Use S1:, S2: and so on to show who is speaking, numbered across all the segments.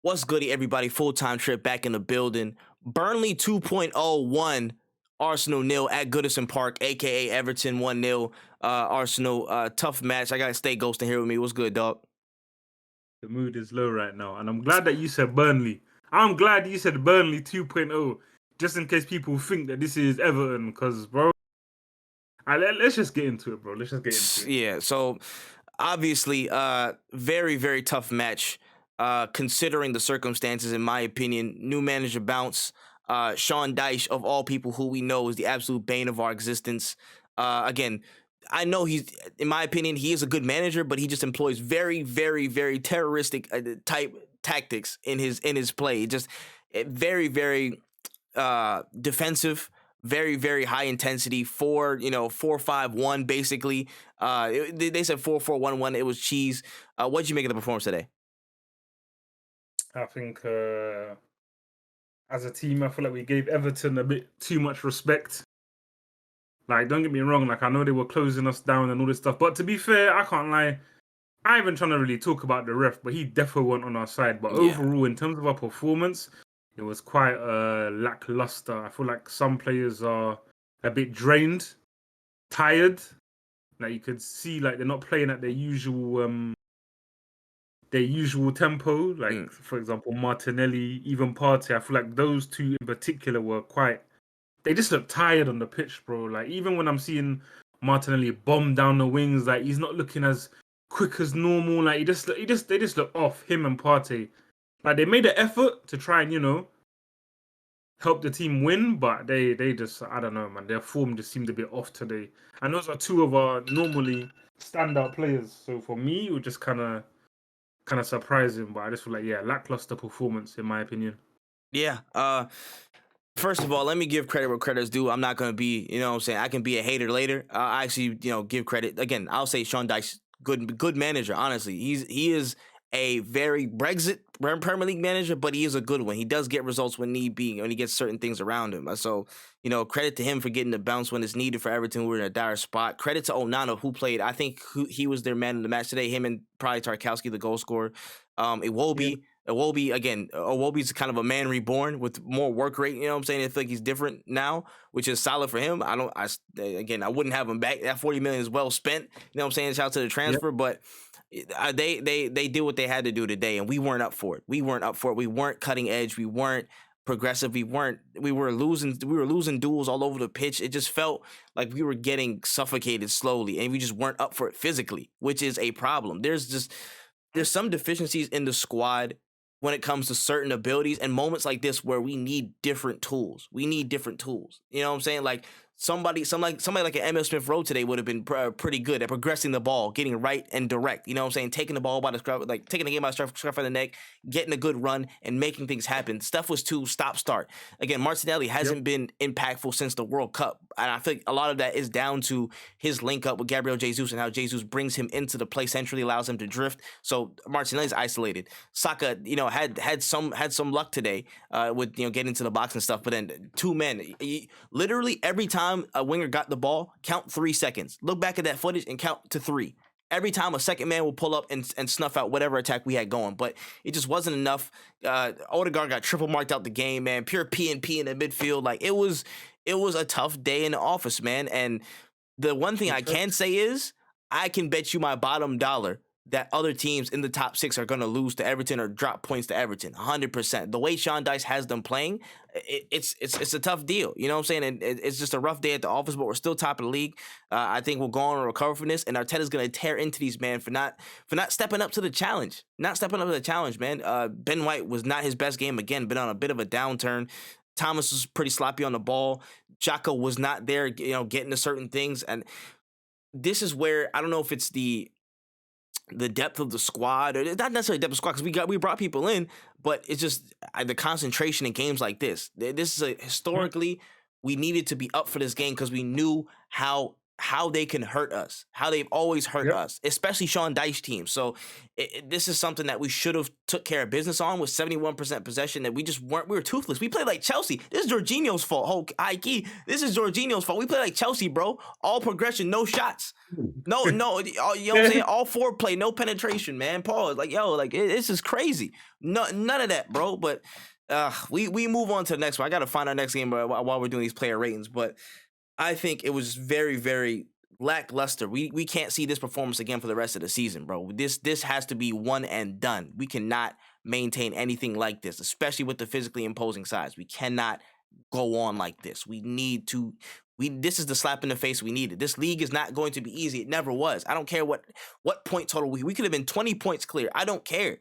S1: What's goody, everybody? Full-time trip back in the building. Burnley 2.01, Arsenal nil at Goodison Park, aka Everton 1-0. Arsenal, tough match. I got Stay Ghosting here with me. What's good, dog?
S2: The mood is low right now, and I'm glad that you said Burnley. I'm glad you said Burnley 2.0, just in case people think that this is Everton, because, bro, let's just get into it, bro. Let's just get into it.
S1: Yeah, so obviously, very, very tough match, considering the circumstances, in my opinion. New manager bounce. Sean Dyche, of all people, who we know is the absolute bane of our existence. Again, I know in my opinion, he is a good manager, but he just employs very, very, very terroristic type tactics in his play. Just very, very defensive, very, very high intensity. 4-5-1 basically. They said 4-4-1-1. It was cheese. What'd you make of the performance today?
S2: I think as a team, I feel like we gave Everton a bit too much respect. Like, don't get me wrong, like, I know they were closing us down and all this stuff, but to be fair, I can't lie. I ain't even trying to really talk about the ref, but he definitely went on our side. But
S1: Yeah.
S2: overall, in terms of our performance, it was quite lackluster. I feel like some players are a bit drained, tired. Like, you could see, like, they're not playing at their usual tempo. Like, for example, Martinelli, even Partey. I feel like those two in particular were quite. They just look tired on the pitch, bro. Like, even when I'm seeing Martinelli bomb down the wings, like, he's not looking as quick as normal. Like, they just look off, him and Partey. Like, they made an effort to try and help the team win, but they just, I don't know, man. Their form just seemed a bit off today. And those are two of our normally standout players. So for me, it was just kind of surprising. But I just feel like, yeah, lackluster performance in my opinion.
S1: Yeah. First of all, let me give credit where credit's due. I'm not gonna be, what I'm saying, I can be a hater later. I actually, give credit. Again, I'll say Sean Dyche, good manager. Honestly, he is a very Brexit Premier League manager, but he is a good one. He does get results when need be, when he gets certain things around him. So, credit to him for getting the bounce when it's needed for Everton. We're in a dire spot. Credit to Onana, who played. I think he was their man in the match today. Him and probably Tarkowski, the goal scorer. Iwobi.
S2: Yeah.
S1: Iwobi's kind of a man reborn with more work rate. You know what I'm saying? I feel like he's different now, which is solid for him. I wouldn't have him back. That 40 million is well spent. You know what I'm saying? Shout out to the transfer,
S2: Yep.
S1: but they did what they had to do today, and we weren't up for it. We weren't cutting edge. We weren't progressive. We were losing duels all over the pitch. It just felt like we were getting suffocated slowly, and we just weren't up for it physically, which is a problem. There's some deficiencies in the squad when it comes to certain abilities and moments like this where we need different tools. We need different tools. You know what I'm saying? Like somebody like an Emil Smith Rowe today would have been pretty good at progressing the ball, getting right and direct. You know what I'm saying? Taking the ball by the scruff, like taking the game by the scruff of the neck, getting a good run and making things happen. Stuff was too stop-start. Again, Martinelli hasn't been impactful since the World Cup, and I think a lot of that is down to his link up with Gabriel Jesus and how Jesus brings him into the play centrally, allows him to drift. So Martinelli's isolated. Saka, had some luck today with getting to the box and stuff, but then two men, literally every time a winger got the ball, count 3 seconds. Look back at that footage and count to 3. Every time a second man will pull up and snuff out whatever attack we had going, but it just wasn't enough. Odegaard got triple marked out the game, man. Pure P and P in the midfield. Like it was a tough day in the office, man. And the one thing I can say is I can bet you my bottom dollar that other teams in the top 6 are going to lose to Everton or drop points to Everton. 100%. The way Sean Dyche has them playing, it's a tough deal. You know what I'm saying? And it's just a rough day at the office, but we're still top of the league. I think we'll go on and recover from this. And Arteta's going to tear into these, man, for not stepping up to the challenge. Not stepping up to the challenge, man. Ben White was not his best game again. Been on a bit of a downturn. Thomas was pretty sloppy on the ball. Xhaka was not there, getting to certain things. And this is where I don't know if it's the depth of the squad, or not necessarily depth of squad, because we brought people in, but it's just the concentration in games like this. This is historically we needed to be up for this game because we knew how how they can hurt us, how they've always hurt
S2: Yep.
S1: us, especially Sean Dyche teams. So this is something that we should have took care of business on with 71% possession that we just weren't. We were toothless. We played like Chelsea. This is Jorginho's fault. Whole high key. This is Jorginho's fault. We played like Chelsea, bro. All progression, no shots. No, you know what I'm saying? All foreplay, no penetration, man. Pause. Like, yo, like this is crazy. No, none of that, bro. But we move on to the next one. I gotta find our next game while we're doing these player ratings. But I think it was very, very lackluster. We can't see this performance again for the rest of the season, bro. This has to be one and done. We cannot maintain anything like this, especially with the physically imposing size. We cannot go on like this. We need to. This is the slap in the face we needed. This league is not going to be easy. It never was. I don't care what point total we could have been 20 points clear. I don't care.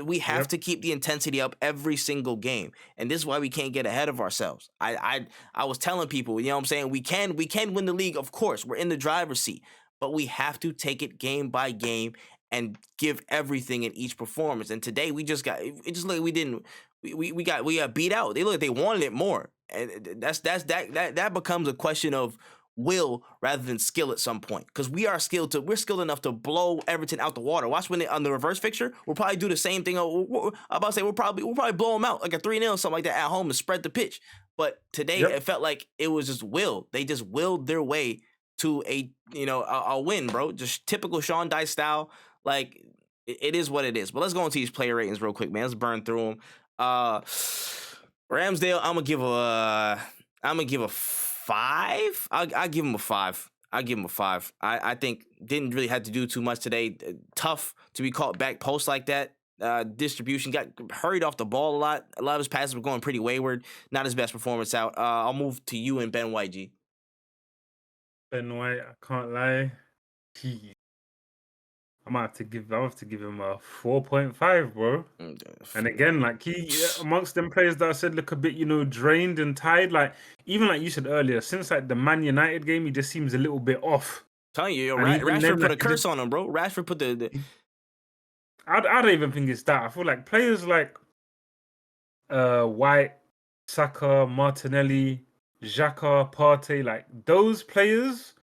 S1: We have
S2: Yep.
S1: to keep the intensity up every single game, and this is why we can't get ahead of ourselves. I was telling people, you know what I'm saying, we can win the league. Of course, we're in the driver's seat, but we have to take it game by game and give everything in each performance. And today we just got it. Just like we didn't. We got beat out. They look like they wanted it more, and that becomes a question of will rather than skill at some point, because we're skilled enough to blow Everton out the water. Watch when they on the reverse fixture, we'll probably do the same thing. I'm about to say we'll probably blow them out like a 3-0 something like that at home and spread the pitch. But today
S2: Yep.
S1: it felt like it was just will. They just willed their way to a win, bro. Just typical Sean Dyche style. Like it is what it is. But let's go into these player ratings real quick, man. Let's burn through them. Ramsdale, I'm gonna give a 5. I'll give him a 5. I give him a 5. I think didn't really have to do too much today. Tough to be caught back post like that. Distribution, got hurried off the ball a lot. A lot of his passes were going pretty wayward. Not his best performance out. I'll move to you and Ben YG.
S2: Ben White, I can't lie. He, I might have to give. I have to give him a 4.5, bro. And again, like amongst them players that I said look a bit, drained and tired. Like even like you said earlier, since like the Man United game, he just seems a little bit off.
S1: Telling you,
S2: And even
S1: Rashford
S2: then,
S1: put a
S2: like,
S1: curse on him, bro. Rashford put the
S2: I don't even think it's that. I feel like players like White, Saka, Martinelli, Xhaka, Partey, like those players,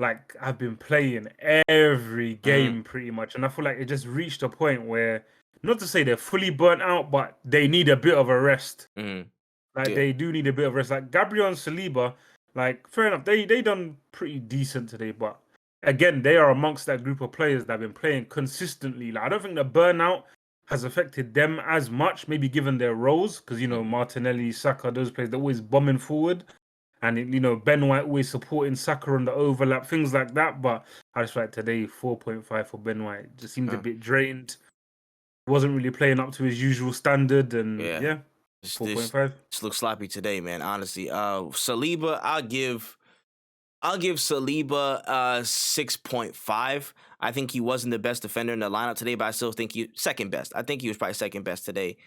S2: like have been playing every game pretty much, and I feel like it just reached a point where, not to say they're fully burnt out, but they need a bit of a rest. Like
S1: Yeah.
S2: they do need a bit of rest. Like Gabriel and Saliba, like fair enough, they done pretty decent today, but again, they are amongst that group of players that have been playing consistently. Like I don't think the burnout has affected them as much, maybe given their roles, because Martinelli, Saka, those players, they're always bombing forward. And Ben White always supporting Saka on the overlap, things like that. But I just feel like today 4.5 for Ben White. Just seemed a bit drained. Wasn't really playing up to his usual standard, and yeah 4.5.
S1: This looks sloppy today, man. Honestly, Saliba, I'll give Saliba 6.5. I think he wasn't the best defender in the lineup today, but I still think he second best. I think he was probably second best today.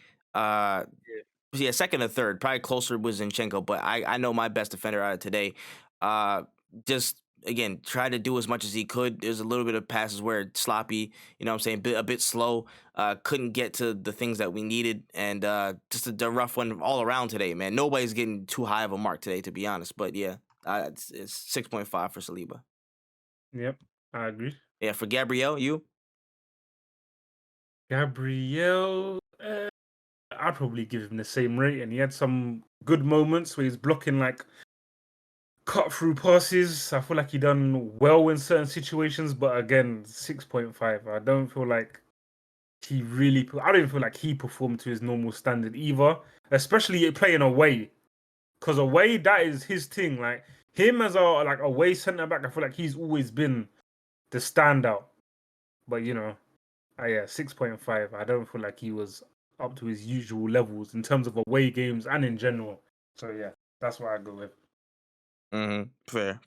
S1: Yeah, second or third, probably closer was Zinchenko, but I know my best defender out of today. Just again, tried to do as much as he could. There's a little bit of passes where it's sloppy, you know what I'm saying, a bit slow. Couldn't get to the things that we needed, and just a rough one all around today, man. Nobody's getting too high of a mark today, to be honest. But yeah, it's 6.5 for Saliba.
S2: Yep, I agree.
S1: Yeah, for Gabriel, you?
S2: Gabriel, I'd probably give him the same rate, and he had some good moments where he's blocking like cut through passes. I feel like he done well in certain situations, but again, 6.5. I don't feel like he really. I don't even feel like he performed to his normal standard either, especially playing away. Because away, that is his thing. Like him as a away centre back, I feel like he's always been the standout. But yeah, 6.5. I don't feel like he was up to his usual levels in terms of away games and in general. So yeah, that's what I go with.
S1: Fair.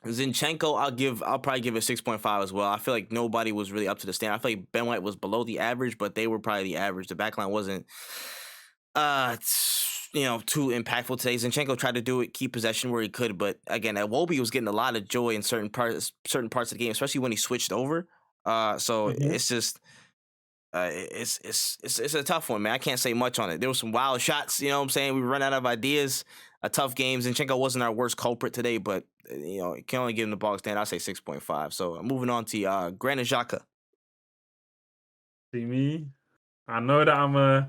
S1: Zinchenko, I'll probably give it 6.5 as well. I feel like nobody was really up to the standard. I feel like Ben White was below the average, but they were probably the average. The backline wasn't too impactful today. Zinchenko tried to do it, keep possession where he could, but again, Iwobi was getting a lot of joy in certain parts of the game, especially when he switched over. So it's just it's a tough one, man. I can't say much on it. There were some wild shots, you know what I'm saying? We run out of ideas. a tough game. Zinchenko wasn't our worst culprit today, but you can only give him the box stand. I say 6.5. So moving on to Granit Xhaka.
S2: See me? I know that I'm a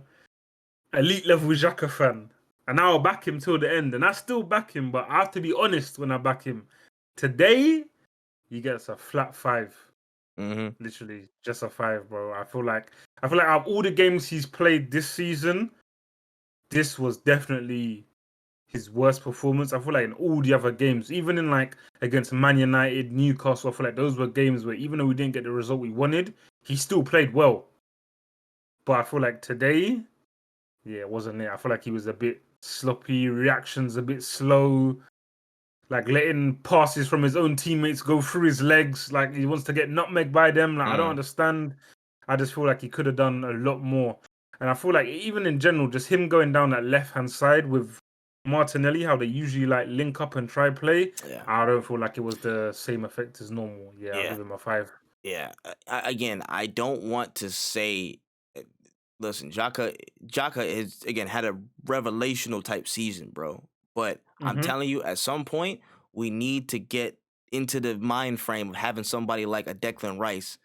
S2: elite level Xhaka fan, and I'll back him till the end, and I still back him. But I have to be honest when I back him. Today, he gets a flat 5.
S1: Mm-hmm.
S2: Literally, just a 5, bro. I feel like out of all the games he's played this season, this was definitely his worst performance. I feel like in all the other games, even in like against Man United, Newcastle, I feel like those were games where even though we didn't get the result we wanted, he still played well. But I feel like today, yeah, it wasn't it. I feel like he was a bit sloppy, reactions a bit slow, like letting passes from his own teammates go through his legs, like he wants to get nutmegged by them. Like I don't understand. I just feel like he could have done a lot more. And I feel like even in general, just him going down that left-hand side with Martinelli, how they usually like link up and try play,
S1: Yeah.
S2: I don't feel like it was the same effect as normal. Yeah, I'll
S1: Yeah.
S2: give him a 5.
S1: Yeah. Again, I don't want to say. Listen, Xhaka has again had a revelational type season, bro. But I'm
S2: Mm-hmm.
S1: telling you, at some point, we need to get into the mind frame of having somebody like a Declan Rice,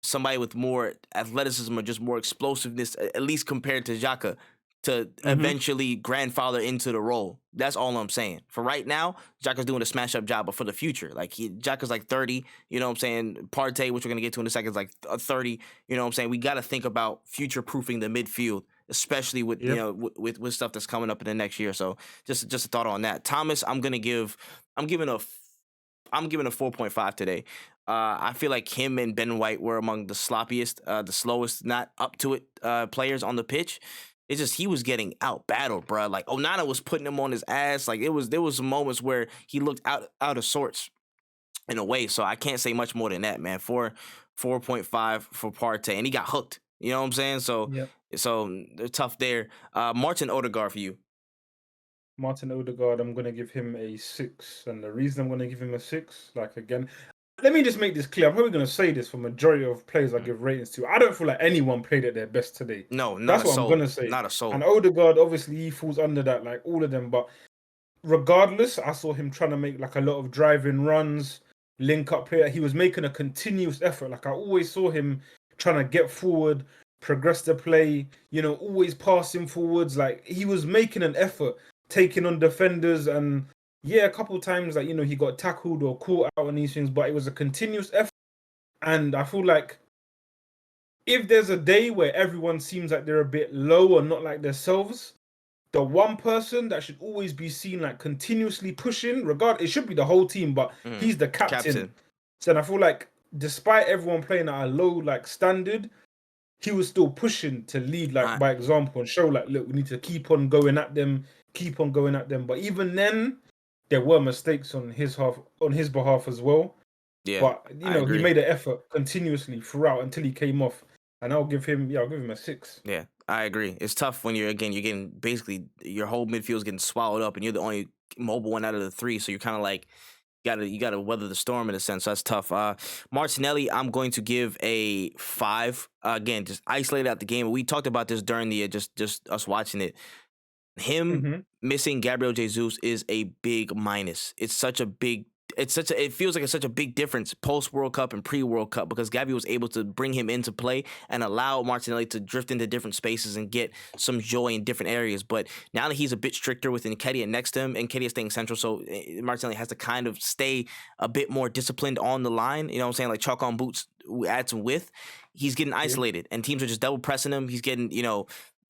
S1: somebody with more athleticism or just more explosiveness, at least compared to Xhaka, to
S2: Mm-hmm.
S1: eventually grandfather into the role. That's all I'm saying. For right now, Xhaka's doing a smash up job, but for the future, like Xhaka's like 30, you know what I'm saying? Partey, which we're gonna get to in a second, is like 30. You know what I'm saying? We got to think about future proofing the midfield, especially with
S2: Yeah.
S1: with stuff that's coming up in the next year. So just a thought on that. Thomas, I'm giving a 4.5 today. I feel like him and Ben White were among the sloppiest, the slowest, not up to it players on the pitch. It's just he was getting out battled, bro. Like Onana was putting him on his ass. Like there was moments where he looked out of sorts in a way. So I can't say much more than that, man. 4.5 for Partey, and he got hooked. You know what I'm saying? So
S2: Yep.
S1: they're tough there. Martin Odegaard for you.
S2: Martin Odegaard, I'm gonna give him a 6, and the reason I'm gonna give him a 6, like again, let me just make this clear. I'm probably gonna say this for majority of players I give ratings to. I don't feel like anyone played at their best today.
S1: No, not
S2: That's
S1: a
S2: what I'm
S1: soul.
S2: gonna say.
S1: Not a
S2: And
S1: soul.
S2: Odegaard, obviously, he falls under that, like all of them. But regardless, I saw him trying to make like a lot of driving runs, link up here. He was making a continuous effort. Like I always saw him trying to get forward, progress the play, always passing forwards. Like he was making an effort, taking on defenders. And yeah, a couple of times, like, he got tackled or caught out on these things, but it was a continuous effort. And I feel like if there's a day where everyone seems like they're a bit low or not like themselves, the one person that should always be seen like continuously pushing, it should be the whole team, but he's the captain.
S1: Captain.
S2: So and I feel like despite everyone playing at a low like standard, he was still pushing to lead like
S1: I,
S2: by example and show like, look, we need to keep on going at them, keep on going at them. But even then, there were mistakes on his behalf as well.
S1: yeah,
S2: But
S1: I
S2: he
S1: agree.
S2: made an effort continuously throughout until he came off. And I'll give him a 6.
S1: Yeah, I agree. It's tough when you're getting basically your whole midfield's getting swallowed up, and you're the only mobile one out of the three. So you're kind of like you gotta weather the storm in a sense. So that's tough. Martinelli, I'm going to give a 5. Again, just isolated out the game. We talked about this during the just us watching it. Him
S2: Mm-hmm.
S1: missing Gabriel Jesus is a big minus. It feels like it's such a big difference post World Cup and pre World Cup because Gabby was able to bring him into play and allow Martinelli to drift into different spaces and get some joy in different areas. But now that he's a bit stricter with Nketiah next to him, and Nketiah staying central, so Martinelli has to kind of stay a bit more disciplined on the line. You know what I'm saying? Like chalk on boots, add some width. He's getting
S2: Yeah.
S1: isolated, and teams are just double pressing him. He's getting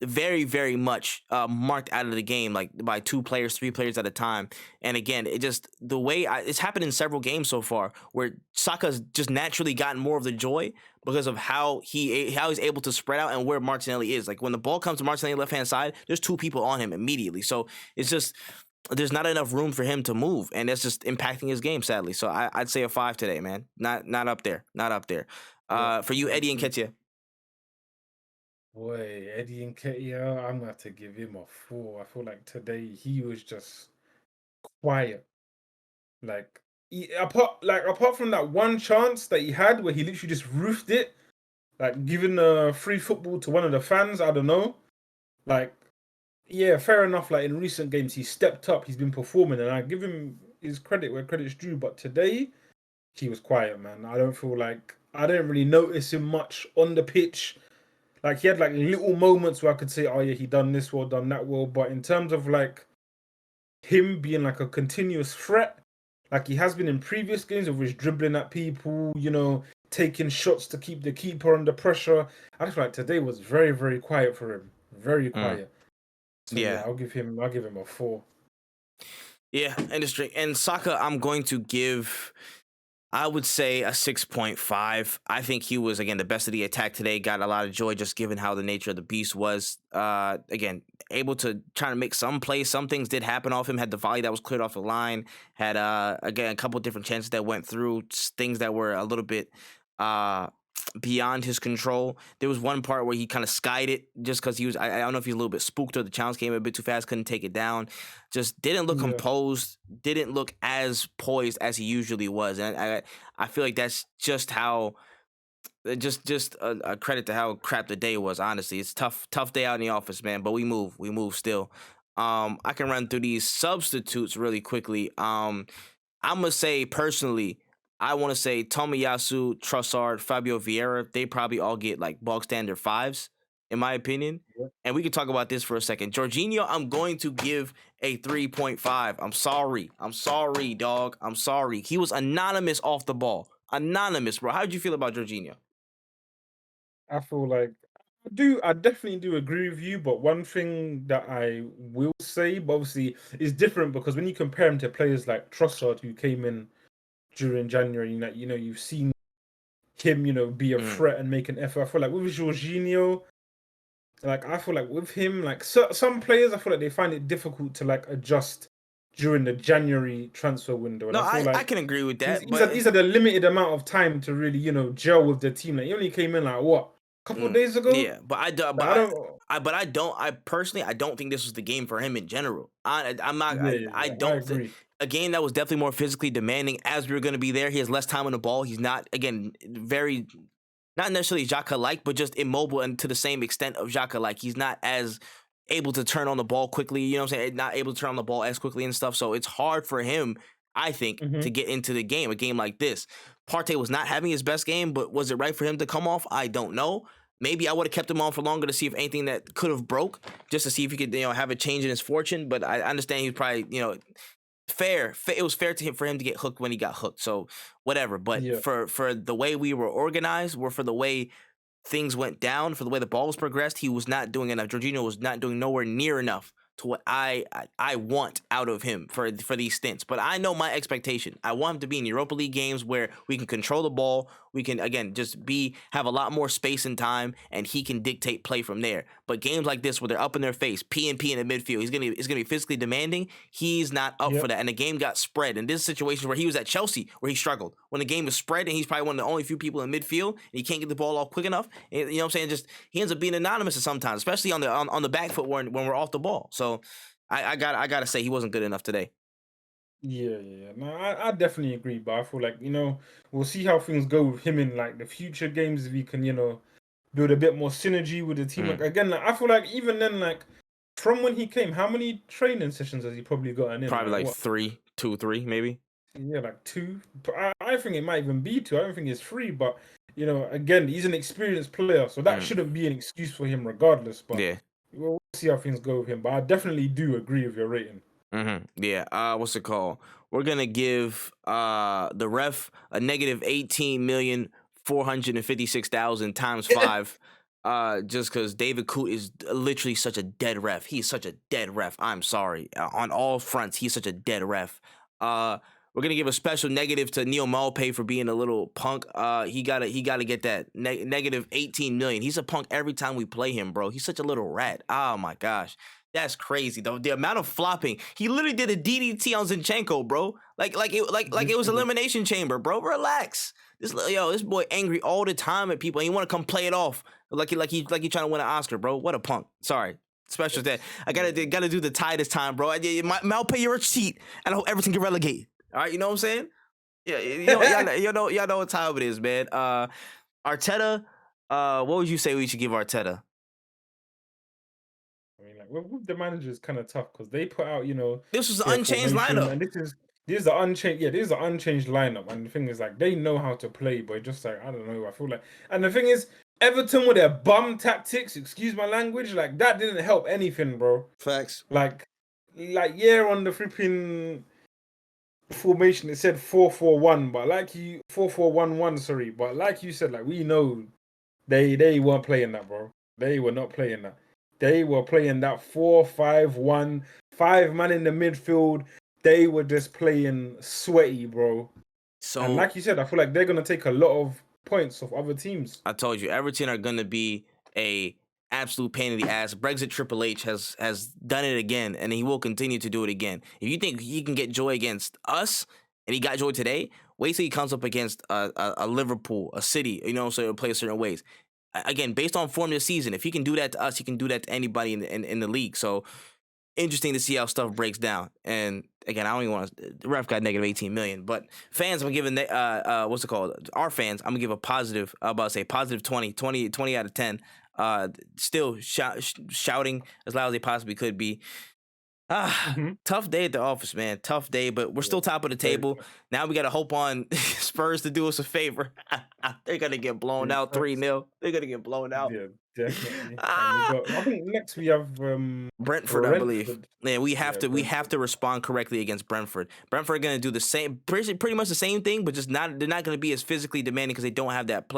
S1: very, very much marked out of the game, like by 2 players, 3 players at a time. And again, it just the way it's happened in several games so far, where Saka's just naturally gotten more of the joy because of how he's able to spread out and where Martinelli is. Like when the ball comes to Martinelli left hand side, there's 2 people on him immediately. So it's just there's not enough room for him to move, and that's just impacting his game sadly. So I'd say a 5 today, man. Not up there, not up there.
S2: Yeah,
S1: For you,
S2: I
S1: Eddie and
S2: agree.
S1: Ketia.
S2: Boy, Eddie Nketiah, I'm gonna have to give him a 4. I feel like today he was just quiet. Like apart from that one chance that he had where he literally just roofed it, like giving free football to one of the fans. I don't know. Like Yeah, fair enough. Like in recent games, he stepped up. He's been performing, and I give him his credit where credit's due. But today, he was quiet, man. I didn't really notice him much on the pitch. Like he had like little moments where I could say, "Oh yeah, he done this well, done that well." But in terms of like him being like a continuous threat, like he has been in previous games of his dribbling at people, taking shots to keep the keeper under pressure. I just feel like today was very, very quiet for him. Very
S1: Mm,
S2: quiet. So yeah,
S1: yeah.
S2: I'll give him a 4.
S1: Yeah, industry. And Saka, I'm going to give, I would say, a 6.5. I think he was, again, the best of the attack today. Got a lot of joy just given how the nature of the beast was. Again, able to try to make some plays. Some things did happen off him. Had the volley that was cleared off the line. Had, again, a couple different chances that went through. Things that were a little bit beyond his control. There was one part where he kind of skied it just because he was, I don't know if he was a little bit spooked or the challenge came a bit too fast, couldn't take it down. Just didn't look
S2: Yeah.
S1: composed, didn't look as poised as he usually was. And I feel like that's just how, just a credit to how crap the day was. Honestly, it's tough day out in the office, man. But we move still. I can run through these substitutes really quickly. I'm gonna say personally, I want to say Tomiyasu, Trossard, Fabio Vieira. They probably all get like bog standard 5s, in my opinion.
S2: Yeah.
S1: And we can talk about this for a second. Jorginho, I'm going to give a 3.5. I'm sorry, dog. I'm sorry. He was anonymous off the ball. Anonymous, bro. How did you feel about Jorginho?
S2: I feel like I definitely do agree with you, but one thing that I will say, but obviously is different because when you compare him to players like Trossard who came in during January, you've seen him, be a
S1: Mm.
S2: threat and make an effort. I feel like with Jorginho, like I feel like with him, like some players, I feel like they find it difficult to like adjust during the January transfer window, and
S1: No,
S2: I feel
S1: I
S2: like
S1: can agree with
S2: he's
S1: that,
S2: he's had,
S1: but
S2: he's had a limited amount of time to really, gel with the team. Like he only came in like what, a couple of days ago.
S1: yeah, but I do,
S2: Like, I don't.
S1: but I don't. I personally, I don't think this was the game for him in general. I'm not.
S2: Yeah, yeah,
S1: I
S2: yeah. I
S1: don't think
S2: agree.
S1: a game that was definitely more physically demanding. As we were going to be there, he has less time on the ball. He's not, again, very, not necessarily Xhaka like, but just immobile and to the same extent of Xhaka like. He's not as able to turn on the ball quickly. You know what I'm saying? Not able to turn on the ball as quickly and stuff. So it's hard for him, I think,
S2: Hmm.
S1: to get into the game. A game like this, Partey was not having his best game, but was it right for him to come off? I don't know. Maybe I would have kept him on for longer to see if anything that could have broke, just to see if he could, have a change in his fortune. But I understand he was probably, fair. It was fair to him for him to get hooked when he got hooked. So whatever. But
S2: Yeah.
S1: for the way we were organized, or for the way things went down, for the way the ball was progressed, he was not doing enough. Jorginho was not doing nowhere near enough to what I want out of him for these stints. But I know my expectation. I want him to be in Europa League games where we can control the ball. We can, again, just have a lot more space and time, and he can dictate play from there. But games like this where they're up in their face, P and P in the midfield, it's gonna be physically demanding. He's not up for
S2: Yep.
S1: that. And the game got spread. And this situation where he was at Chelsea where he struggled. When the game was spread and he's probably one of the only few people in midfield and he can't get the ball off quick enough. And, you know what I'm saying? Just he ends up being anonymous sometimes, especially on the back foot when we're off the ball. So I gotta say he wasn't good enough today.
S2: Yeah, yeah, yeah. No, I definitely agree, but I feel like, we'll see how things go with him in like the future games if he can, build a bit more synergy with the team. Like
S1: Mm.
S2: again, like I feel like even then, like from when he came, how many training sessions has he probably gotten in?
S1: Probably
S2: Like
S1: like
S2: what?
S1: three, two, three, maybe.
S2: Yeah, like two. But I think it might even be two. I don't think it's three, but again, he's an experienced player, so that
S1: Mm.
S2: shouldn't be an excuse for him regardless. But
S1: Yeah.
S2: we'll see how things go with him. But I definitely do agree with your rating.
S1: Yeah. What's it called? We're gonna give the ref a negative 18,456,000 times five. Just because David Coote is literally such a dead ref. He's such a dead ref. I'm sorry. On all fronts, he's such a dead ref. We're gonna give a special negative to Neil Malpay for being a little punk. He gotta get that negative 18 million. He's a punk every time we play him, bro. He's such a little rat. Oh my gosh. That's crazy though. The amount of flopping. He literally did a DDT on Zinchenko, bro. Like it was
S2: Literally.
S1: elimination chamber, bro. Relax. This boy angry all the time at people. And he want to come play it off like he trying to win an Oscar, bro. What a punk. Sorry. Special that I gotta do the tie this time, bro. Malpay your receipt, and I hope everything get relegated. All right, you know what I'm saying? Yeah, y'all know what time it is, man. Arteta. What would you say we should give Arteta?
S2: I mean, Like with the manager is kind of tough because they put out,
S1: This was an
S2: their
S1: unchanged
S2: formation,
S1: lineup.
S2: and this is the unchanged, yeah, this is the unchanged lineup. And the thing is, like, they know how to play, but just like I don't know, I feel like, and the thing is, Everton with their bum tactics, excuse my language, like that didn't help anything, bro.
S1: Facts.
S2: Like, yeah, on the flipping formation it said 4-4-1, but like you 4-4-1-1, sorry, but like you said, like we know they weren't playing that, bro. They were not playing that. They were playing that 4-5-1, 5 man in the midfield. They were just playing sweaty, bro. And
S1: So
S2: like you said, I feel like they're gonna take a lot of points off other teams.
S1: I told you, Everton are going to be a absolute pain in the ass. Brexit Triple H has done it again, and he will continue to do it again. If you think he can get joy against us, and he got joy today, wait till he comes up against a Liverpool, a City, so he'll play certain ways. Again, based on form this season, if he can do that to us, he can do that to anybody in the league. So interesting to see how stuff breaks down. And again, I don't even want to. The ref got negative 18 million, but fans, I'm giving what's it called? Our fans, I'm gonna give a positive. I'm about to say positive 20 out of 10. Still shouting as loud as they possibly could be. Tough day at the office, man. Tough day, but we're
S2: Yeah,
S1: still top of the
S2: very
S1: table. Now we got to hope on Spurs to do us a favor. They're gonna get blown out
S2: tough.
S1: 3-0. They're gonna get blown out.
S2: Yeah, definitely. And we
S1: Ah,
S2: got. I think next we have
S1: Brentford, I believe.
S2: Brentford.
S1: Yeah, we have
S2: Yeah,
S1: to
S2: Brentford.
S1: respond correctly against Brentford. Brentford are going to do the same, pretty much the same thing, but just not. They're not going to be as physically demanding because they don't have that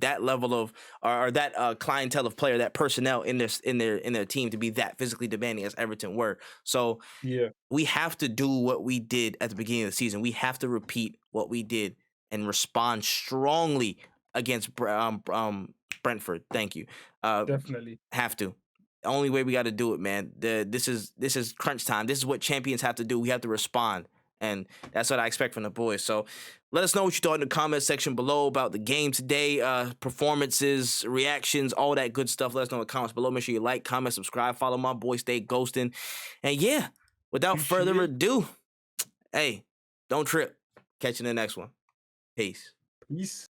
S1: that level of or that clientele of player, that personnel in their team to be that physically demanding as Everton were. So
S2: Yeah,
S1: we have to do what we did at the beginning of the season. We have to repeat what we did and respond strongly against Brentford. Thank you.
S2: definitely.
S1: Have to. The only way we got to do it, man. This is crunch time. This is what champions have to do. We have to respond, and that's what I expect from the boys. So, let us know what you thought in the comment section below about the game today, performances, reactions, all that good stuff. Let us know in the comments below. Make sure you like, comment, subscribe, follow my boy, stay ghosting, and yeah. Without further
S2: Appreciate.
S1: ado, hey, don't trip. Catch you in the next one. Peace.
S2: Peace.